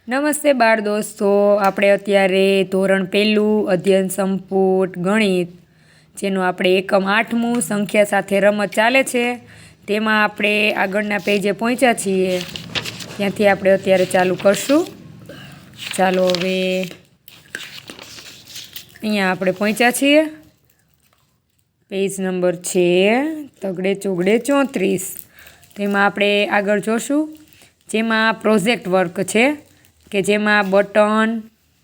નમસ્તે બાળ દોસ્તો, આપણે અત્યારે ધોરણ 1 અધ્યયન સંપુટ ગણિત જેનું આપણે એકમ 8મું સંખ્યા સાથે રમત ચાલે છે તેમાં આપણે આગળના પેજે પહોંચ્યા છીએ। ત્યાંથી આપણે અત્યારે ચાલુ કરશું। ચાલો હવે અહીંયા આપણે પહોંચ્યા છીએ। પેજ નંબર છે તગડે ચોગડે 34। તેમાં આપણે આગળ જોશું જેમાં પ્રોજેક્ટ વર્ક છે કે જેમાં બટન,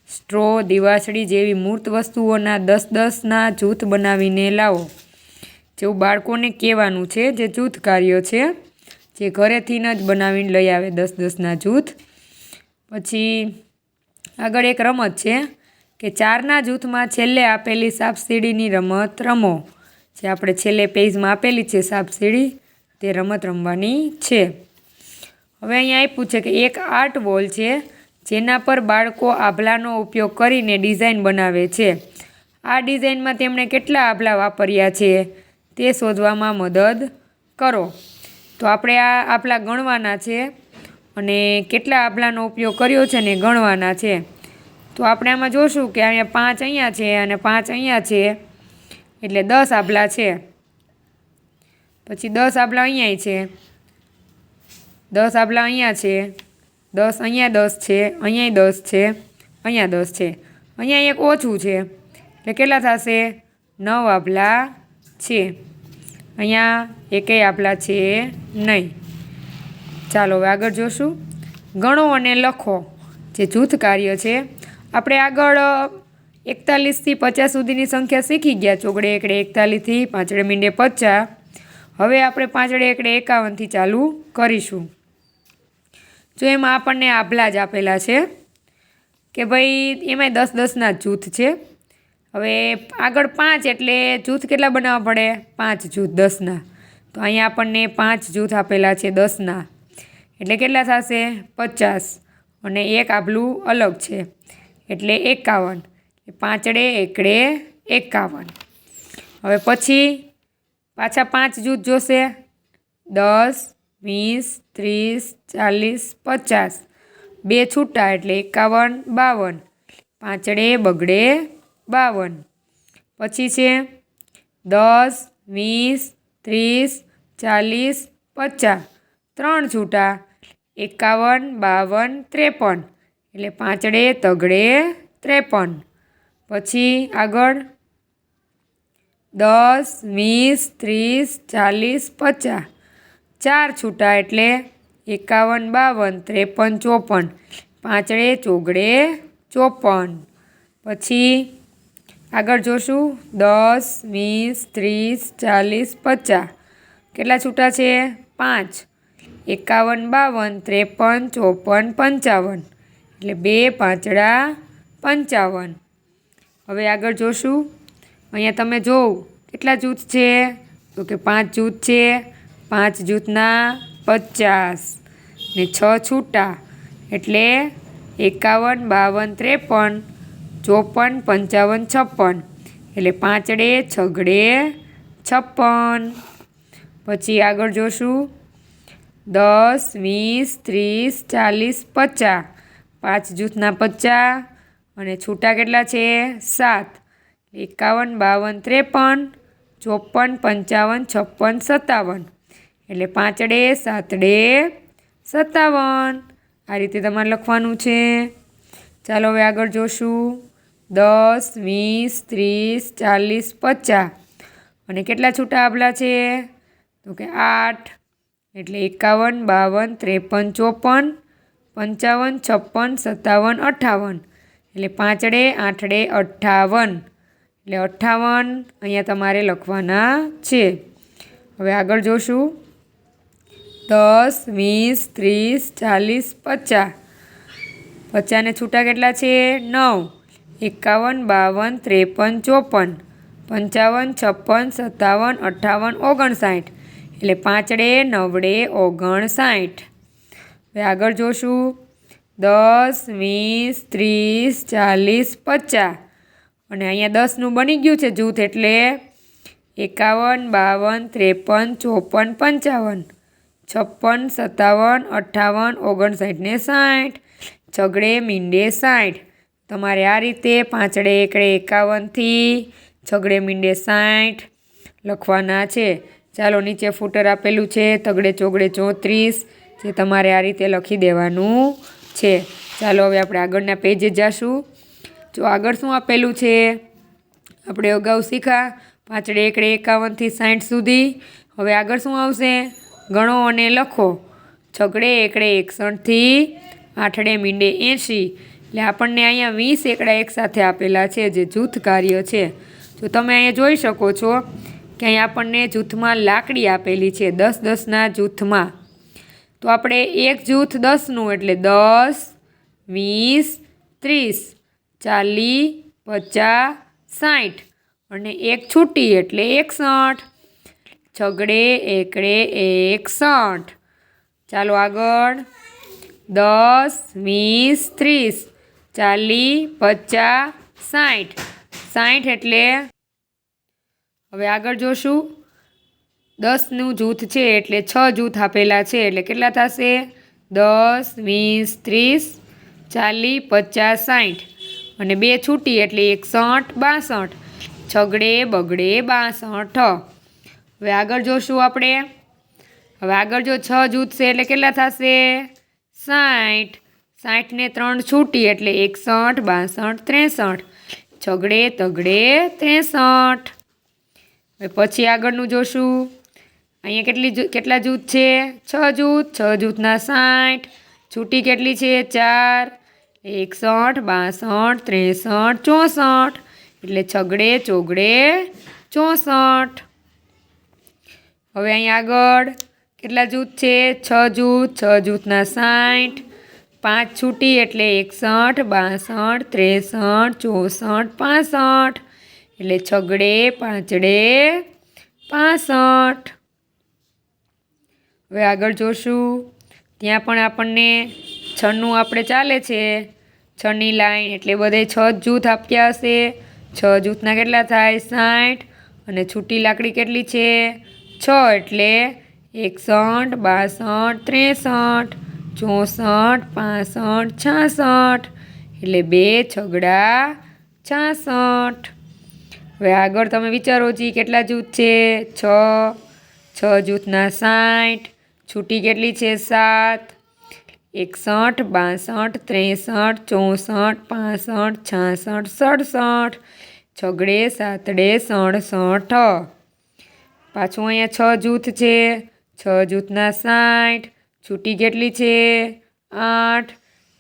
સ્ટ્રો, દિવાસળી જેવી મૂર્ત વસ્તુઓના 10-10ના જૂથ બનાવીને લાવો જેવું બાળકોને કહેવાનું છે। જે જૂથ કાર્ય છે જે ઘરેથી જ બનાવીને લઈ આવે 10-10ના જૂથ। પછી આગળ એક રમત છે કે 4ના જૂથમાં છેલ્લે આપેલી સાપસીડીની રમત રમો। જે આપણે છેલ્લે પેજમાં આપેલી છે સાપસીડી, તે રમત રમવાની છે। હવે અહીંયા આપ્યું છે કે એક આર્ટ વોલ છે જેના પર બાળકો આભલાનો ઉપયોગ કરીને ડિઝાઇન બનાવે છે। આ ડિઝાઇનમાં તેમણે કેટલા આભલા વાપર્યા છે તે શોધવામાં મદદ કરો। તો આપણે આ આભલા ગણવાના છે અને કેટલા આભલાનો ઉપયોગ કર્યો છે ને ગણવાના છે। તો આપણે આમાં જોશું કે અહીંયા 5 અહીંયા છે અને 5 અહીંયા છે એટલે 10 આભલા છે। પછી 10 આભલા અહીંયા છે, 10 આભલા અહીંયા છે, 10 અહીંયા 10 છે, અહીંયા 10 છે, અહીંયા 10 છે, અહીંયા એક ઓછું છે એટલે કેટલા થશે? 9 આભલા છે। અહીંયા એકેય આભલા છે નહીં। ચાલો હવે આગળ જોશું। ગણો અને લખો જે જૂથ કાર્ય છે। આપણે આગળ 41થી 50 સુધીની સંખ્યા શીખી ગયા। ચોગડે એકડે 41થી, પાંચડે મીંડે 50। હવે આપણે પાંચડે એકડે 51થી ચાલુ કરીશું। જો એમાં આપણને આભલા જ આપેલા છે કે ભાઈ એમાંય 10-10ના જૂથ છે। હવે આગળ 5 એટલે જૂથ કેટલા બનાવવા પડે? 5 જૂથ 10ના। તો અહીંયા આપણને 5 જૂથ આપેલા છે 10ના એટલે કેટલા થશે? 50 અને એક આભલું અલગ છે એટલે 51। પાંચડે એકડે 51। હવે પછી પાછા 5 જૂથ જોશે, 10, 20, 30, 40, 50। 2 છૂટા એટલે 51, 52। પાંચડે બગડે 52। પછી છે 10, 20, 30, 40, 50। 3 છૂટા 51, 52, 53। એટલે પાંચડે તગડે 53। પછી આગળ 10, 20, 30, 40, 50। 4 છૂટા એટલે 51, 52, 53, 54। પાંચડે ચોગડે 54। પછી આગળ જોશું 10, 20, 30, 40, 50। કેટલા છૂટા છે? 5। 51, 52, 53, 54, 55। એટલે 2 પાંચડા 55। હવે આગળ જોશું। અહીંયા તમે જોવો કેટલા જૂથ છે? તો કે 5 જૂથ છે। 5 જૂથના 50 ને 6 છૂટા એટલે 51, 52, 53, 54, 55, 56। એટલે પાંચડે છગડે 56। પછી આગળ જોશું 10, 20, 30, 40, 50। 5 જૂથના 50 અને છૂટા કેટલા છે? 7। 51, 52, 53, 54, 55, 56, 57। એટલે પાંચડે સાતડે 57। આ રીતે તમારે લખવાનું છે। ચાલો હવે આગળ જોશું 10, 20, 30, 40, 50। અને કેટલા છૂટા આભલા છે? તો કે 8। એટલે 51, 52, 53, 54, 55, 56, 57। એટલે પાંચડે આઠડે 58। એટલે 58 અહીંયા તમારે લખવાના છે। હવે આગળ જોશું 10, 20, 30, 40, 50। 50 ને છૂટા કેટલા છે? 9। 51, 52, 53, 54, 55, 56, 57, 58। એટલે પાંચડે નવડે 59। હવે આગળ જોશું 10, 20, 30, 40, 50। અને અહીંયા 10નું બની ગયું છે જૂથ એટલે 51, 52, 53, 54, 55, 56, 57, 58, 59 ને 60। છગડે મીંડે 60। તમારે આ રીતે પાંચડે એકડે 51થી છગડે મીંડે 60 લખવાના છે। ચાલો નીચે ફૂટર આપેલું છે તગડે ચોગડે 34, જે તમારે આ રીતે લખી દેવાનું છે। ચાલો હવે આપણે આગળના પેજે જઈશું। જો આગળ શું આપેલું છે, આપણે અગાઉ શીખા પાંચડે એકડે 51થી 60 સુધી। હવે આગળ શું આવશે, ગણો અને લખો છગડે એકડે 61થી આઠડે મીંડે 80। એટલે આપણને અહીંયા 20 એકડા એકસાથે આપેલા છે, જે જૂથ કાર્ય છે। તો તમે અહીંયા જોઈ શકો છો કે અહીંયા આપણને જૂથમાં લાકડી આપેલી છે 10-10ના જૂથમાં। તો આપણે એક જૂથ 10નું એટલે 10, 20, 30, 40, 50, 60 અને એક છૂટી એટલે 61। છગડે એકડે 61। ચાલો આગળ 10, 20, 30, 40, 50, 60, 60 એટલે હવે આગળ જોશું 10નું જૂથ છે એટલે 6 જૂથ આપેલા છે, એટલે કેટલા થશે 10, 20, 30, 40, 50, 60 અને બે છૂટી એટલે 61, 62। છગડે બગડે 62। હવે આગળ જોશું આપણે, હવે આગળ જો 6 જૂથ છે એટલે કેટલા થશે 60, 60 ને 3 છૂટી એટલે 61, 62, 63। છગડે તગડે 63। હવે પછી આગળનું જોશું, અહીંયા કેટલા જૂથ છે 6 જૂથ, 6 જૂથના 60, છૂટી કેટલી છે 4, 61, 62, 63, 64 એટલે છગડે ચોગડે 64। હવે અહીંયા આગળ કેટલા જૂથ છે 6 જૂથ, 6 જૂથના 60, 5 છૂટી એટલે 61, 62, 63, 64, 65 એટલે છગડે પાંચડે 65। હવે આગળ જોશું, ત્યાં પણ આપણને 6નું આપણે ચાલે છે 6ની લાઈન, એટલે બધે 6 જૂથ આપ્યા હશે। 6 જૂથના કેટલા થાય 60 અને છૂટી લાકડી કેટલી છે 6 એટલે 61, 62, 63, 64, 65, 66 એટલે 2 છગડા 66। હવે આગળ તમે વિચારો જી કેટલા જૂથ છે 6 જૂથના 60, છૂટી કેટલી છે 7, 61, 62, 63, 64, 65, 66, 67 છગડે સાતડે 67। પાછું અહીંયા 6 જૂથ છે 6 જૂથના 60, છૂટી કેટલી છે 8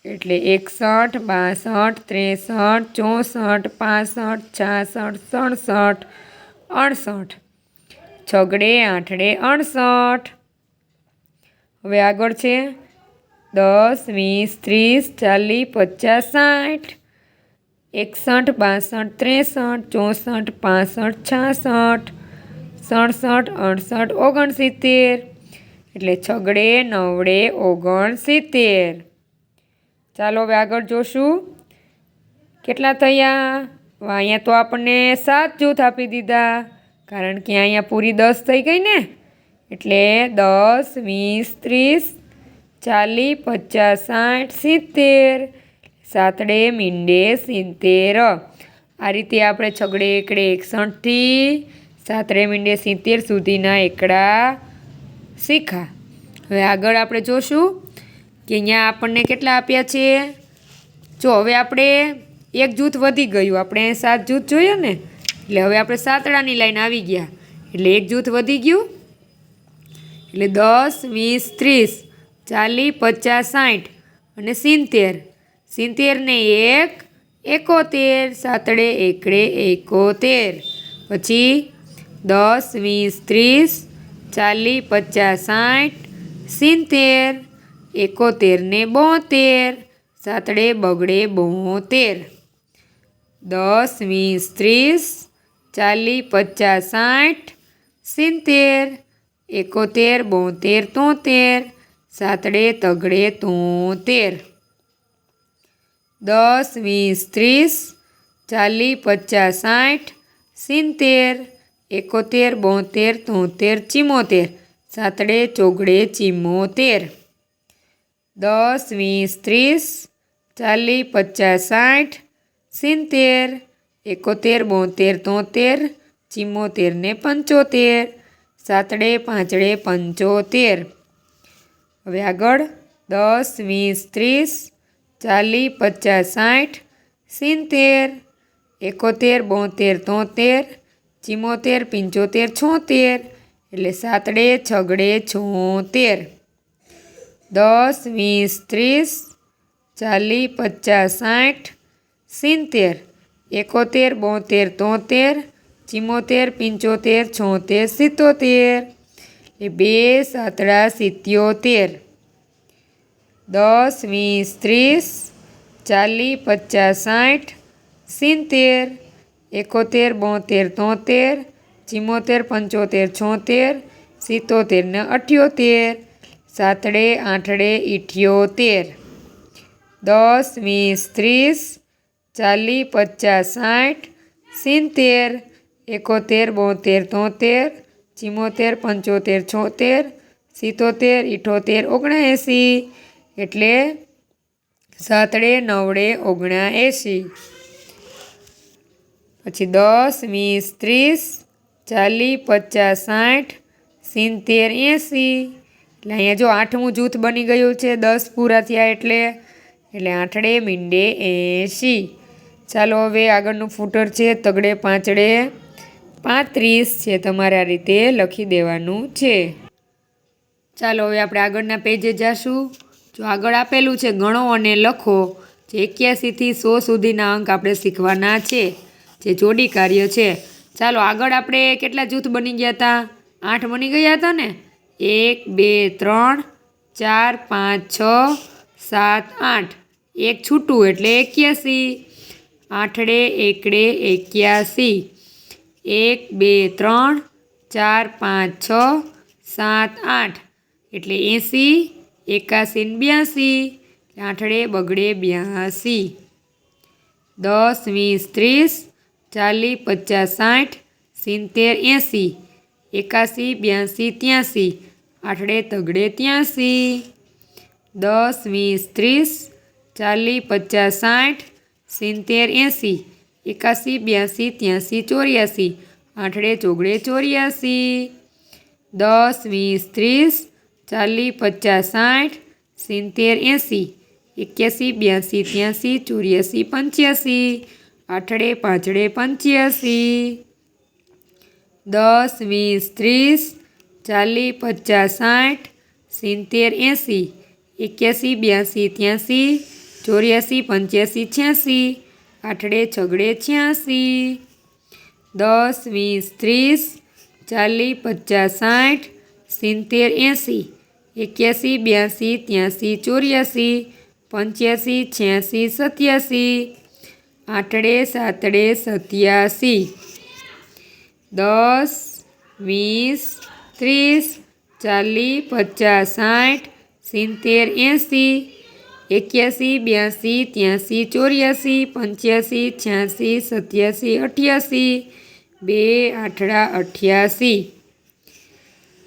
એટલે 61, 62, 63, 64, 65, 66, 67, 68 છગડે આઠડે 68। હવે આગળ છે 10, 20, 30, 40, 50, 60, 61, 62, 63, 64, 65, 66, 67, 68, 69 એટલે છગડે નવડે 69। ચાલો હવે આગળ જોશું કેટલા થયા। અહીંયા તો આપણને 7 જૂથ આપી દીધા, કારણ કે અહીંયા પૂરી 10 થઈ ગઈ ને, એટલે 10, 20, 30, 40, 50, 60, 70 સાતડે મીંડે 70। આ રીતે આપણે છગડે એકડે 61થી સાતડે મીંડે 70 સુધીના એકડા શીખા। હવે આગળ આપણે જોશું કે અહીંયા આપણને કેટલા આપ્યા છે। જો હવે આપણે એક જૂથ વધી ગયું, આપણે 7 જૂથ જોયું ને, એટલે હવે આપણે સાતડાની લાઈન આવી ગયા, એટલે એક જૂથ વધી ગયું, એટલે 10, 20, 30, 40, 50, 60 અને 70, 70 ને 1, 71 સાતડે એકડે 71। પછી 10, 20, 30, 40, 50, 60, 70, 71 ને 72 સાતડે બગડે 72। 10, 20, 30, 40, 50, 60, 70, 71, 72, 73 સાતડે તગડે 73। 10, 20, 30, 40, 50, 60, 71, 72, 73, 74 સાતડે ચોગડે 74। 10, 20, 40 50 60 70 71 72 73 74 ને 75 સાતડે પાંચડે 75। હવે આગળ 10 20 30 40 50 60 70 71 72 73 74 75 76 એટલે સાતડે છગડે 76। 10 20 30 40 50 60 70 71 72 73 74 75 76 એટલે બે સાતડા 77। 10 20 30 40 50 60 70 71 72 73 74 75 76 77 ને 78 સાતડે આઠડે 78। 10 20 30 40 50 60 70 71 72 73 74 75 76 77 78 79 એટલે સાતડે નવડે 79। પછી 10 20 30 40 50 60 70 80 એટલે અહીંયા જો આઠમું જૂથ બની ગયું છે 10 પૂરા થયા એટલે આઠડે મીંડે 80। ચાલો હવે આગળનું ફૂટર છે તગડે પાંચડે 35 છે, તમારે આ રીતે લખી દેવાનું છે। ચાલો હવે આપણે આગળના પેજે જાશું। જો આગળ આપેલું છે ગણો અને લખો, જે 81 થી 100 સુધીના અંક આપણે શીખવાના છે, જે જોડી કાર્ય છે। ચાલો આગળ આપણે કેટલા જૂથ બની ગયા હતા? 8 બની ગયા હતા ને। 1 2 3 4 5 6 7 8 એક છૂટું એટલે 81। આઠડે એકડે 81। 1 2 3 4 5 6 7 8 એટલે 80 81 ને 82 આઠડે બગડે 82। 10 20 30 40 50 60 70 80 81 82 83 આઠડે તગડે 83। 10 20 30 40 50 60 70 80 81 82 83 84 આઠડે ચોગડે 84। 10 20 30 40 50 60 70 80 81 82 83 84 85 આઠડે પાંચડે 85। 10 20 30 40 50 60 70 80 81 82 83 84 85 86 આઠડે છગડે 86। 10 20 30 40 50 60 70 80 81 82 83 84 85 86 87 આઠડે સાતડે 87। 10 20 30 40 50 60 70 80 81 82 83 84 85 86 87 88 બે આઠડા 88।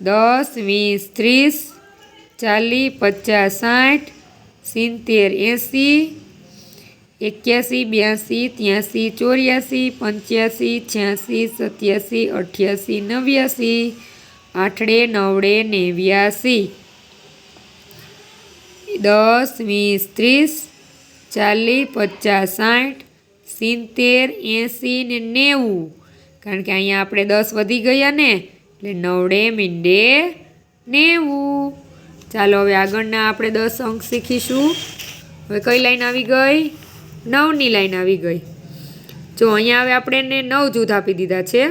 10 20 30 40 50 60 70 80 81 82 83 84 85 86 87 88 આઠડે નવડે 89। 10 20 30 40 50 60 70 80 ને 90 કારણ કે અહીંયા આપણે 10 વધી ગયા ને એટલે નવડે મીંડે 90। ચાલો હવે આગળના આપણે 10 અંક શીખીશું। હવે કઈ લાઈન આવી ગઈ? 9ની લાઈન આવી ગઈ। જો અહીંયા હવે આપણે 9 જૂથ આપી દીધા છે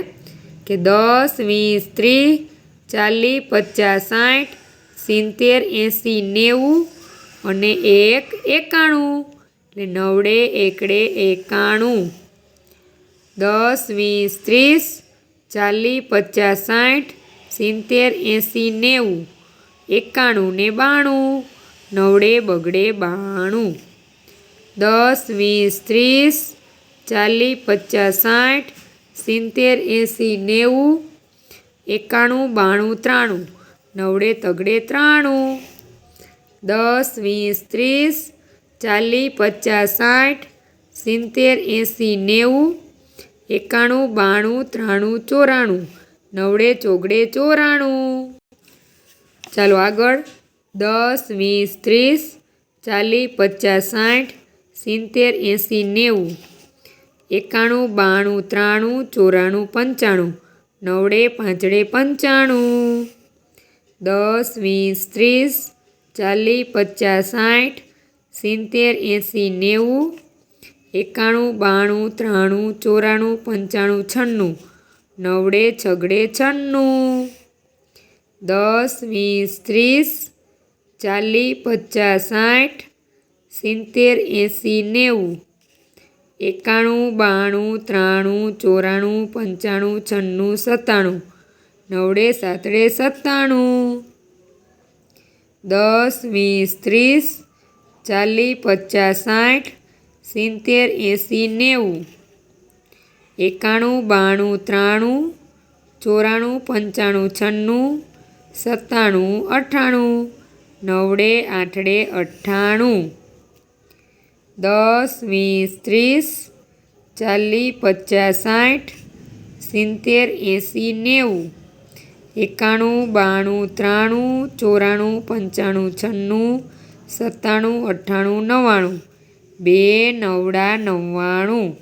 કે 10 20 30 40 50 60 70 80 90 અને 1 91 એટલે નવડે એકડે 91। 10 20 30 40 50 60 70 80 90 91 ને 92 નવડે બગડે 92। 10 20 30 40 50 60 70 80 90 91 92 93 નવડે તગડે 93। 10 20 30 40 50 60 70 80 90 91 92 93 94 9 ચોગડે 94। ચાલો આગળ 10 20 30 40 50 60 70 80 90 91 92 93 94 95 95 10 20 30 40 50 60 70 80 90 91 92 93 94 95 96 90 છગડે 96 10 20 30 40 50 60 70 80 90 91 92 93 94 95 96 97 90 7 97 10 20 30 40 50 60 70 80 90 91 92 93 94 95 96 97 98 90 8 98 10 20 30 40 50 60 70 80 90 91 92 93 94 95 96 97 98 2 9 99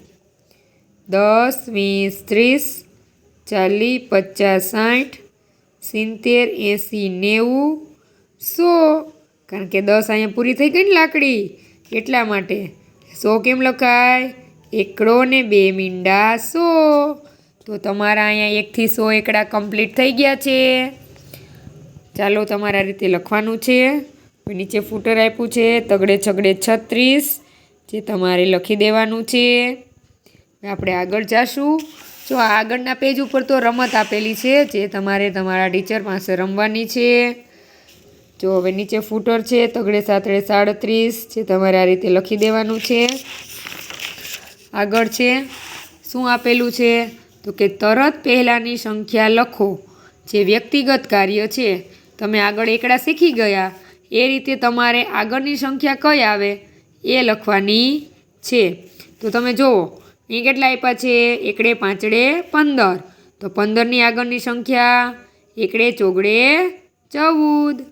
10 20 30 40 50 60 70 80 90 100 કારણ કે 10 અહીંયા પૂરી થઈ ગઈ ને લાકડી એટલા માટે 100 કેમ લખાય? એકડો ને 2 મીંડા 100। તો તમારા અહીંયા 1 થી 100 એકડા કમ્પ્લીટ થઈ ગયા છે। ચાલો તમારા રીતે લખવાનું છે। નીચે ફૂટર આપ્યું છે તગડે છગડે 36 જે તમારે લખી દેવાનું છે। આપણે આગળ જાશું। જો આગળના પેજ ઉપર તો રમત આપેલી છે જે તમારે તમારા ટીચર પાસે રમવાની છે। જો હવે નીચે ફૂટર છે તગડે સાતડે 37 જે તમારે આ રીતે લખી દેવાનું છે। આગળ છે શું આપેલું છે તો કે તરત પહેલાંની સંખ્યા લખો જે વ્યક્તિગત કાર્ય છે। તમે આગળ એકડા શીખી ગયા એ રીતે તમારે આગળની સંખ્યા કઈ આવે એ લખવાની છે। તો તમે જુઓ અહીં કેટલા આપ્યા છે? એકડે પાંચડે 15 તો 15ની આગળની સંખ્યા એકડે ચોગડે 14।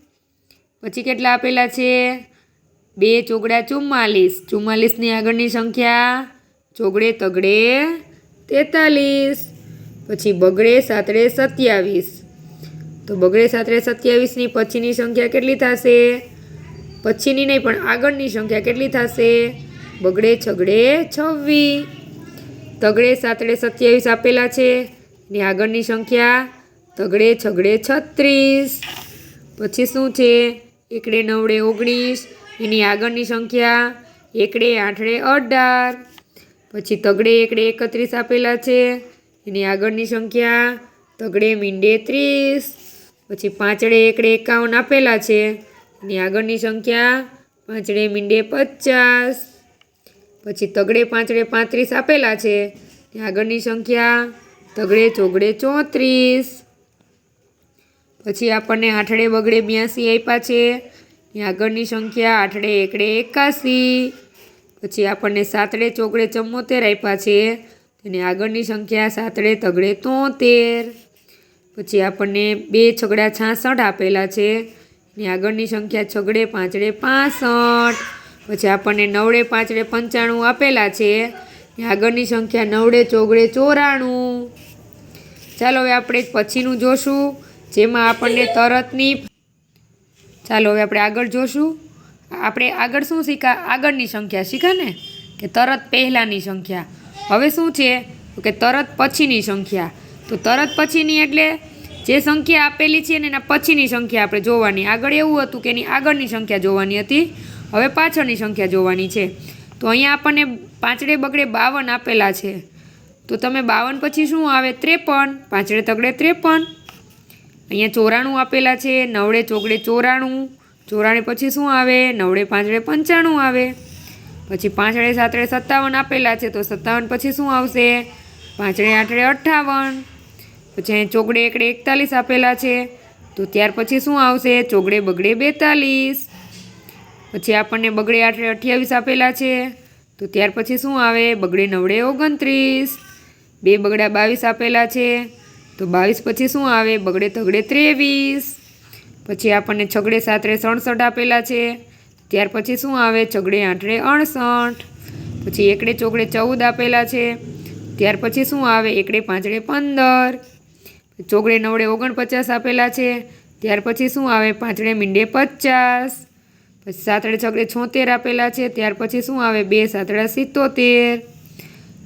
પછી કેટલા આપેલા છે? 2 ચોગડા 44 44ની આગળની સંખ્યા ચોગડે તગડે 43। પછી બગડે સાતડે 27 તો બગડે સાતડે 27ની પછીની સંખ્યા કેટલી થશે? પછીની નહીં પણ આગળની સંખ્યા કેટલી થશે? બગડે છગડે 26। તગડે સાતડે 27 આપેલા છે એની આગળની સંખ્યા તગડે છગડે 36। પછી શું છે? એકડે નવડે 19 એની આગળની સંખ્યા એકડે આઠડે 18। પછી તગડે એકડે 31 આપેલા છે એની આગળની સંખ્યા તગડે મીંડે 30। પછી પાંચડે એકડે 51 આપેલા છે એની આગળની સંખ્યા પાંચડે મીંડે 50। પછી તગડે પાંચડે 35 આપેલા છે એની આગળની સંખ્યા તગડે ચોગડે 34। પછી આપણને આઠડે બગડે 82 આપ્યા છે એની આગળની સંખ્યા આઠડે એકડે 81। પછી આપણને સાતડે ચોગડે 74 આપ્યા છે તેની આગળની સંખ્યા સાતડે તગડે 73। પછી આપણને 2 છગડા 66 આપેલા છે એની આગળની સંખ્યા છગડે પાંચડે 65। પછી આપણને નવડે પાંચડે 95 આપેલા છે એની આગળની સંખ્યા નવડે ચોગડે 94। ચાલો હવે આપણે પછીનું જોશું જેમાં આપણને તરતની ચાલો હવે આપણે આગળ જોશું। આપણે આગળ શું શીખ્યા? આગળની સંખ્યા શીખ્યા ને કે તરત પહેલાંની સંખ્યા। હવે શું છે તો કે તરત પછીની સંખ્યા। તો તરત પછીની એટલે જે સંખ્યા આપેલી છે ને એના પછીની સંખ્યા આપણે જોવાની। આગળ એવું હતું કે એની આગળની સંખ્યા જોવાની હતી, હવે પાછળની સંખ્યા જોવાની છે। તો અહીંયા આપણને પાંચડે બગડે 52 આપેલા છે તો તમે 52 પછી શું આવે? 53 પાંચડે તગડે 53। અહીંયા 94 આપેલા છે નવડે ચોગડે 94 94 પછી શું આવે? નવડે પાંચડે 95 આવે। પછી પાંચડે સાતડે 57 આપેલા છે તો 57 પછી શું આવશે? પાંચડે આઠડે 58। પછી અહીં ચોગડે એકડે 41 આપેલા છે તો ત્યાર પછી શું આવશે? ચોગડે બગડે 42। પછી આપણને બગડે 8 28 આપેલા છે, તો ત્યાર પછી શું આવે? બગડે 9 29. 2 બગડા 22 આપેલા છે, તો 22 પછી શું આવે? બગડે તગડે 23. પછી આપણને છગડે 7 67 આપેલા છે, ત્યાર પછી શું આવે? છગડે 8 68. પછી એકડે ચોકડે 14 આપેલા છે, ત્યાર પછી શું આવે? એકડે 5 15. ચોગડે 9 49 આપેલા છે, ત્યાર પછી શું આવે? 5 મીંડે 50. પછી 7 છગડે 76 આપેલા છે, ત્યાર પછી શું આવે? 2 7 77.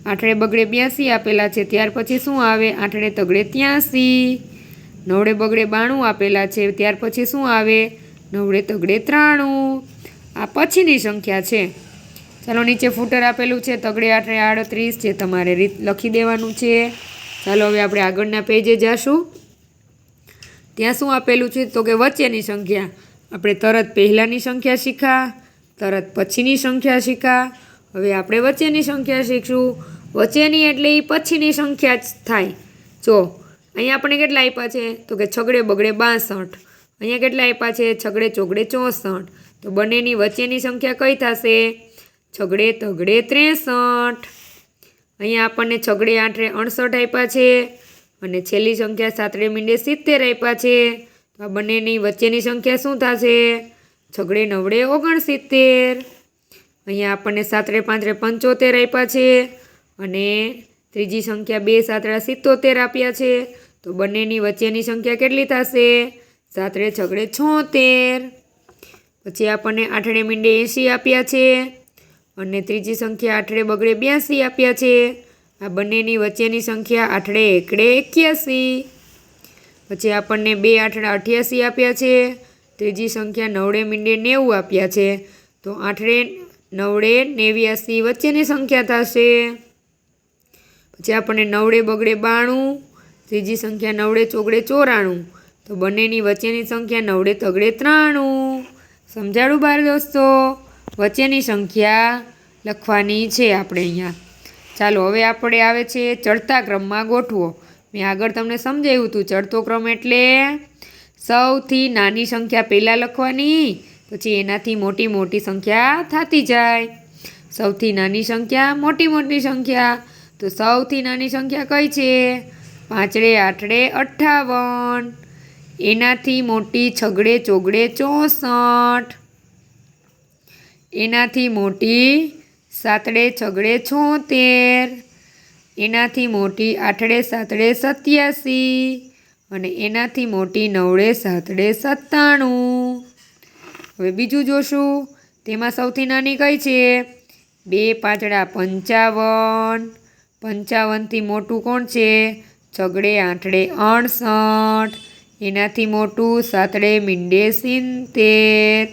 8 બગડે 82 આપેલા છે, ત્યાર પછી શું આવે? 8 તગડે 83. 9 બગડે 92 આપેલા છે, ત્યાર પછી શું આવે? 9 તગડે 93. આ પછીની સંખ્યા છે. ચાલો નીચે ફૂટર આપેલું છે તગડે 8 38, જે તમારે રીત લખી દેવાનું છે. ચાલો હવે આપણે આગળના પેજે જાશું. ત્યાં શું આપેલું છે? તો કે વચ્ચેની સંખ્યા. આપણે તરત પહેલાંની સંખ્યા શીખા, તરત પછીની સંખ્યા શીખા. હવે આપણે વચ્ચેની સંખ્યા શીખશું. વચ્ચેની એટલે એ પછીની સંખ્યા જ થાય. જો અહીંયા આપણે કેટલા આપ્યા છે? તો કે છગડે બગડે 62. અહીંયા કેટલા આપ્યા છે? છગડે ચોગડે 64. તો બંનેની વચ્ચેની સંખ્યા કઈ થશે? છગડે તગડે 63. અહીંયા આપણને છગડે 8 68 આપ્યા છે, અને છેલ્લી સંખ્યા 7 મીંડે 70 આપ્યા છે. તો આ બંનેની વચ્ચેની સંખ્યા શું થશે? છગડે 9 69. અહીંયા આપણને 7 5 75 આપ્યા છે, અને ત્રીજી સંખ્યા 2 7 77 આપ્યા છે. તો બંનેની વચ્ચેની સંખ્યા કેટલી થશે? 7 છગડે 76. પછી આપણને 8 મીંડે 80 આપ્યા છે, અને ત્રીજી સંખ્યા 8 બગડે 82 આપ્યા છે. આ બંનેની વચ્ચેની સંખ્યા 8 એકડે 81. પછી આપણને 2 8 88 આપ્યા છે, ત્રીજી સંખ્યા 9 મીંડે 90 આપ્યા છે. તો 8 9 89 વચ્ચેની સંખ્યા થશે. પછી આપણને 9 બગડે 92, ત્રીજી સંખ્યા 9 ચોગડે 94. તો બંનેની વચ્ચેની સંખ્યા 9 તગડે 93. સમજાડું બાર દોસ્તો? વચ્ચેની સંખ્યા લખવાની છે આપણે અહીંયા. ચાલો હવે આપણે આવે છે ચડતા ક્રમમાં ગોઠવો. મેં આગળ તમને સમજાવ્યું હતું. ચડતો ક્રમ એટલે સૌથી નાની સંખ્યા પહેલાં લખવાની, પછી એનાથી મોટી મોટી સંખ્યા થતી જાય. સૌથી નાની સંખ્યા, મોટી સંખ્યા. તો સૌથી નાની સંખ્યા કઈ છે? 5 8 58. એનાથી મોટી છગડે ચોગડે 64. એનાથી મોટી 7 છગડે 76. એનાથી મોટી 8 7 87. અને એનાથી મોટી 9 7 97. હવે બીજું જોશું. તેમાં સૌથી નાની કઈ છે? 2 5 55. 55થી મોટું કોણ છે? છગડે 8 68. એનાથી મોટું 7 મીંડે 70.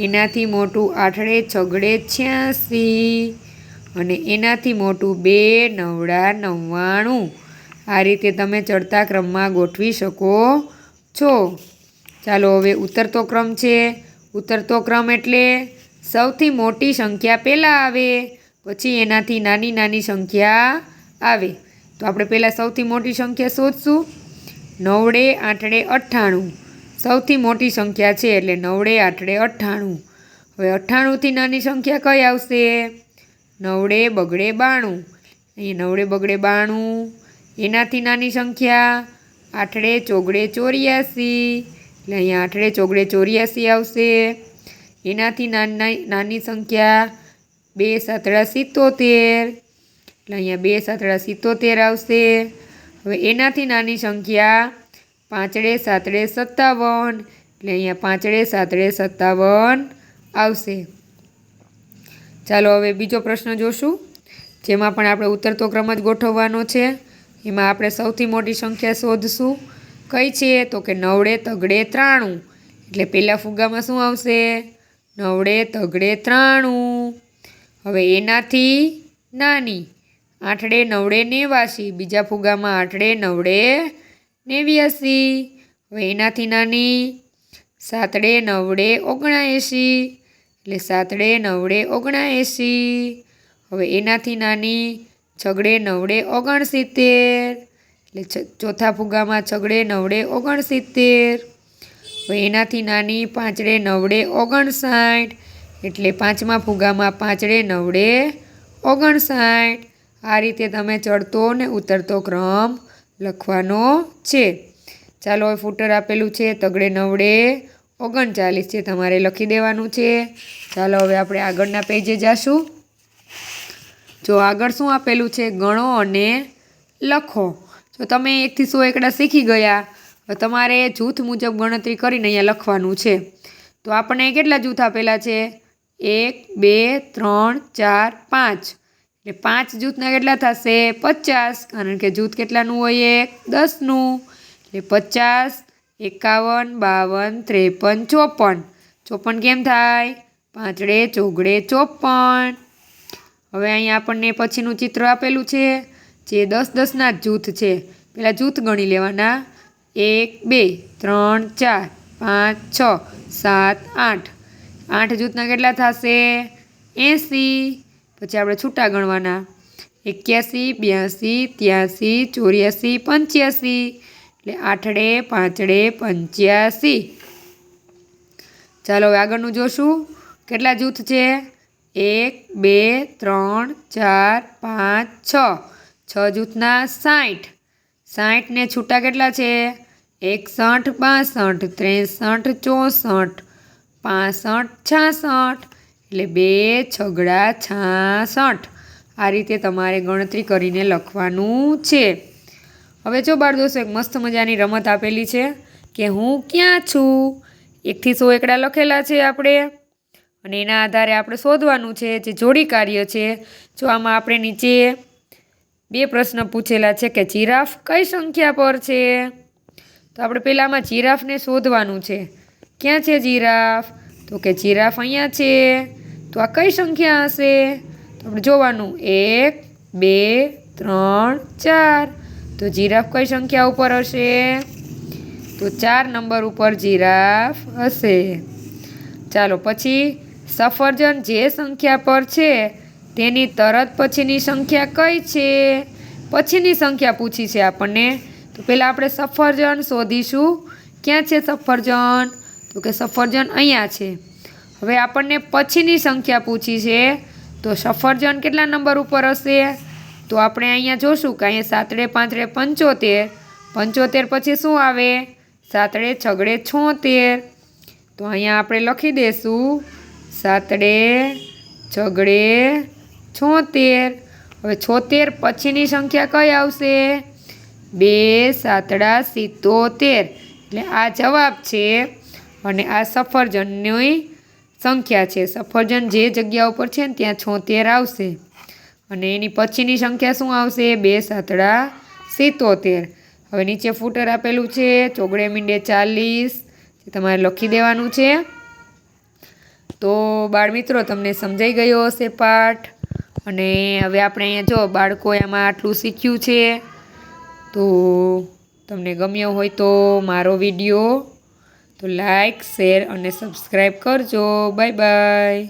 એનાથી મોટું 8 છગડે 86. અને એનાથી મોટું 2 9 99. આ રીતે તમે ચડતા ક્રમમાં ગોઠવી શકો છો. ચાલો હવે ઉતરતો ક્રમ છે. ઉતરતો ક્રમ એટલે સૌથી મોટી સંખ્યા પહેલાં આવે, પછી એનાથી નાની નાની સંખ્યા આવે. તો આપણે પહેલાં સૌથી મોટી સંખ્યા શોધશું. 9 8 98. સૌથી મોટી સંખ્યા છે એટલે 9 8 98. હવે 98થી નાની સંખ્યા કઈ આવશે? 9 બગડે 92. અહીંયા 9 બગડે 92. એનાથી નાની સંખ્યા 8 ચોગડે 84. એટલે અહીંયા 8 ચોગડે 84 આવશે. એનાથી નાની સંખ્યા 2 7 77. એટલે અહીંયા 2 7 77 આવશે. હવે એનાથી નાની સંખ્યા 5 7 57. એટલે અહીંયા 5 7 57 આવશે. ચાલો હવે બીજો પ્રશ્ન જોશું, જેમાં પણ આપણે ઉતરતો ક્રમ જ ગોઠવવાનો છે. એમાં આપણે સૌથી મોટી સંખ્યા શોધશું. કઈ છે? તો કે 9 તગડે 93. એટલે પહેલાં ફુગામાં શું આવશે? 9 તગડે 93. હવે એનાથી નાની 8 9 89. બીજા ફુગામાં 8 9 89. હવે એનાથી નાની 7 9 79. એટલે 7 9 79. હવે એનાથી નાની છગડે 9 69. એટલે ચોથા ફુગામાં છગડે 9 69. હવે એનાથી નાની 5 9 59, એટલે 5મા ફુગામાં 5 9 59. આ રીતે તમે ચડતો ને ઉતરતો ક્રમ લખવાનો છે. ચાલો હવે ફૂટર આપેલું છે 3 9 39 છે, તમારે લખી દેવાનું છે. ચાલો હવે આપણે આગળના પેજે જાશું. જો આગળ શું આપેલું છે? ગણો અને લખો. જો તમે 1 થી 100 એકડા શીખી ગયા, હવે તમારે જૂથ મુજબ ગણતરી કરીને અહીંયા લખવાનું છે. તો આપણને કેટલા જૂથ આપેલા છે? 1 2 3 4 5. એટલે 5 જૂથના કેટલા થશે? 50, કારણ કે જૂથ કેટલાનું હોય? 10નું. એટલે 50 51 52 53 54. 54 કેમ થાય? 5 4 54. હવે અહીંયા આપણને પછીનું ચિત્ર આપેલું છે, જે 10 10ના જ જૂથ છે. પહેલાં જૂથ ગણી લેવાના. 1 2 3 4 5 6 7 8. 8 જૂથના કેટલા થશે? 80. પછી આપણે છૂટા ગણવાના. 81 82 83 84 85. એટલે 8 5 85. ચાલો હવે આગળનું જોશું. કેટલા જૂથ છે? 1 2 3 4 5 6. 6 જૂથના 60. 60 ને છૂટા કેટલા છે? 61 62 63 64 65 66. એટલે 2 6 66. આ રીતે તમારે ગણતરી કરીને લખવાનું છે. હવે જો બાળ દોસ્તો, એક મસ્ત મજાની રમત આપેલી છે કે હું ક્યાં છું. 1 થી 100 એકડા લખેલા છે આપણે, અને એના આધારે આપણે શોધવાનું છે, જે જોડી કાર્ય છે. જો આમાં આપણે નીચે 2 પ્રશ્ન પૂછેલા છે કે જીરાફ કઈ સંખ્યા પર છે. તો આપણે પહેલાં આમાં જીરાફને શોધવાનું છે. ક્યાં છે જીરાફ? તો કે જીરાફ અહીંયા છે. તો આ કઈ સંખ્યા હશે? તો આપણે જોવાનું 1 2 3 4. તો જીરાફ કઈ સંખ્યા ઉપર હશે? તો 4 નંબર ઉપર જીરાફ હશે. ચાલો પછી સફરજન જે સંખ્યા પર છે તેની તરત પછીની સંખ્યા કઈ છે? પછીની સંખ્યા પૂછી છે આપણને. તો પહેલાં આપણે સફરજન શોધીશું. ક્યાં છે સફરજન? તો કે સફરજન અહીંયા છે. હવે આપણને પછીની સંખ્યા પૂછી છે, તો સફરજન કેટલા નંબર ઉપર હશે? તો આપણે અહીંયા જોશું કે અહીંયા 7 5 75. 75 પછી શું આવે? 7 6 76. તો અહીંયા આપણે લખી દઈશું 7 6 76. હવે 76 પછીની સંખ્યા કઈ આવશે? 2 7 77. એટલે આ જવાબ છે, અને આ સફરજનની સંખ્યા છે. સફરજન જે જગ્યા ઉપર છે ને ત્યાં 76 આવશે, અને એની પછીની સંખ્યા શું આવશે? 2 7 77. હવે નીચે ફૂટર આપેલું છે 4 40. તમારે લખી દેવાનું છે. તો બાળમિત્રો, તમને સમજાઈ ગયો હશે પાઠ. અને હવે આપણે અહીંયા જો બાળકો એમાં આટલું શીખ્યું છે. તો તમને ગમ્યો હોય તો મારો વિડીયો તો લાઈક શેર અને સબસ્ક્રાઈબ કરજો. Bye bye.